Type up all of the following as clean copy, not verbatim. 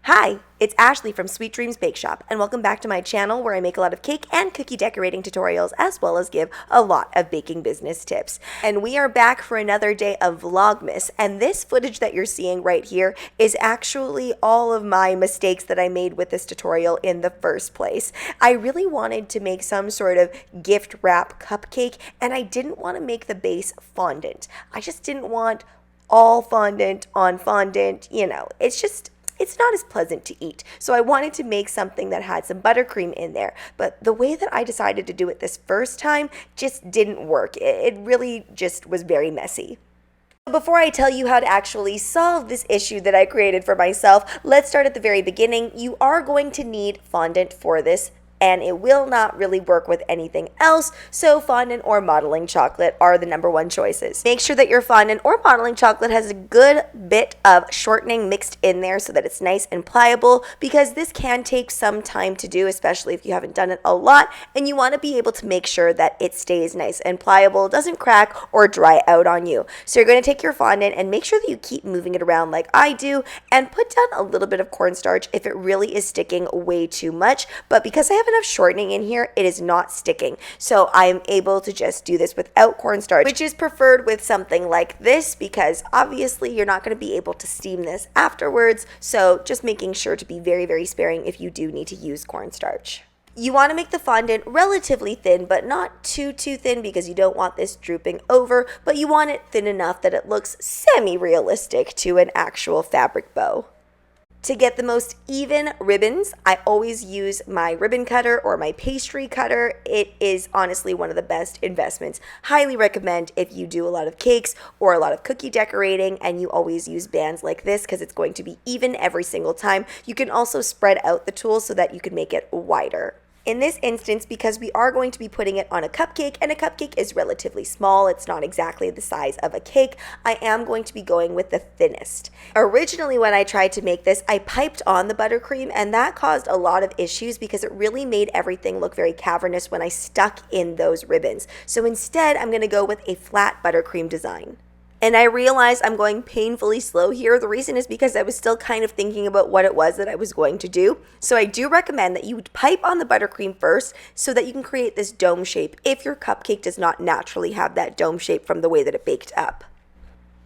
Hi, it's Ashleigh from Sweet Dreams Bake Shop, and welcome back to my channel where I make a lot of cake and cookie decorating tutorials as well as give a lot of baking business tips. And we are back for another day of Vlogmas, and this footage that you're seeing right here is actually all of my mistakes that I made with this tutorial in the first place. I really wanted to make some sort of gift wrap cupcake, and I didn't want to make the base fondant. I just didn't want all fondant on fondant, it's not as pleasant to eat. So I wanted to make something that had some buttercream in there. But the way that I decided to do it this first time just didn't work. It really just was very messy. Before I tell you how to actually solve this issue that I created for myself, let's start at the very beginning. You are going to need fondant for this, and it will not really work with anything else, so fondant or modeling chocolate are the number one choices. Make sure that your fondant or modeling chocolate has a good bit of shortening mixed in there so that it's nice and pliable, because this can take some time to do, especially if you haven't done it a lot, and you want to be able to make sure that it stays nice and pliable, doesn't crack or dry out on you. So you're going to take your fondant and make sure that you keep moving it around like I do, and put down a little bit of cornstarch if it really is sticking way too much, but because I have enough shortening in here, it is not sticking. So I'm able to just do this without cornstarch, which is preferred with something like this, because obviously you're not going to be able to steam this afterwards. So just making sure to be very, very sparing if you do need to use cornstarch. You want to make the fondant relatively thin, but not too thin, because you don't want this drooping over, but you want it thin enough that it looks semi-realistic to an actual fabric bow. To get the most even ribbons, I always use my ribbon cutter or my pastry cutter. It is honestly one of the best investments. Highly recommend if you do a lot of cakes or a lot of cookie decorating and you always use bands like this, because it's going to be even every single time. You can also spread out the tool so that you can make it wider. In this instance, because we are going to be putting it on a cupcake, and a cupcake is relatively small, it's not exactly the size of a cake, I am going to be going with the thinnest. Originally, when I tried to make this, I piped on the buttercream, and that caused a lot of issues because it really made everything look very cavernous when I stuck in those ribbons. So instead, I'm going to go with a flat buttercream design. And I realized I'm going painfully slow here. The reason is because I was still kind of thinking about what it was that I was going to do. So I do recommend that you pipe on the buttercream first so that you can create this dome shape if your cupcake does not naturally have that dome shape from the way that it baked up.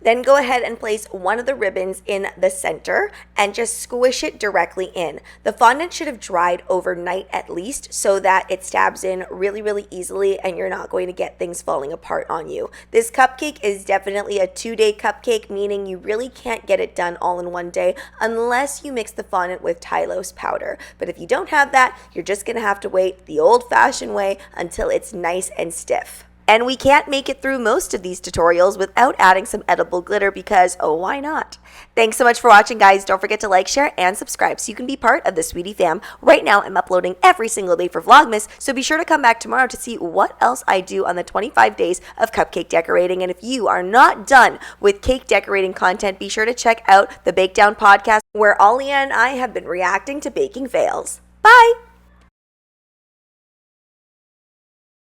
Then go ahead and place one of the ribbons in the center and just squish it directly in. The fondant should have dried overnight at least so that it stabs in really, really easily and you're not going to get things falling apart on you. This cupcake is definitely a 2-day cupcake, meaning you really can't get it done all in one day unless you mix the fondant with Tylose powder. But if you don't have that, you're just going to have to wait the old-fashioned way until it's nice and stiff. And we can't make it through most of these tutorials without adding some edible glitter, because, oh, why not? Thanks so much for watching, guys. Don't forget to like, share, and subscribe so you can be part of the Sweetie fam. Right now, I'm uploading every single day for Vlogmas, so be sure to come back tomorrow to see what else I do on the 25 days of cupcake decorating. And if you are not done with cake decorating content, be sure to check out the Bake Down podcast, where Ollie and I have been reacting to baking fails. Bye!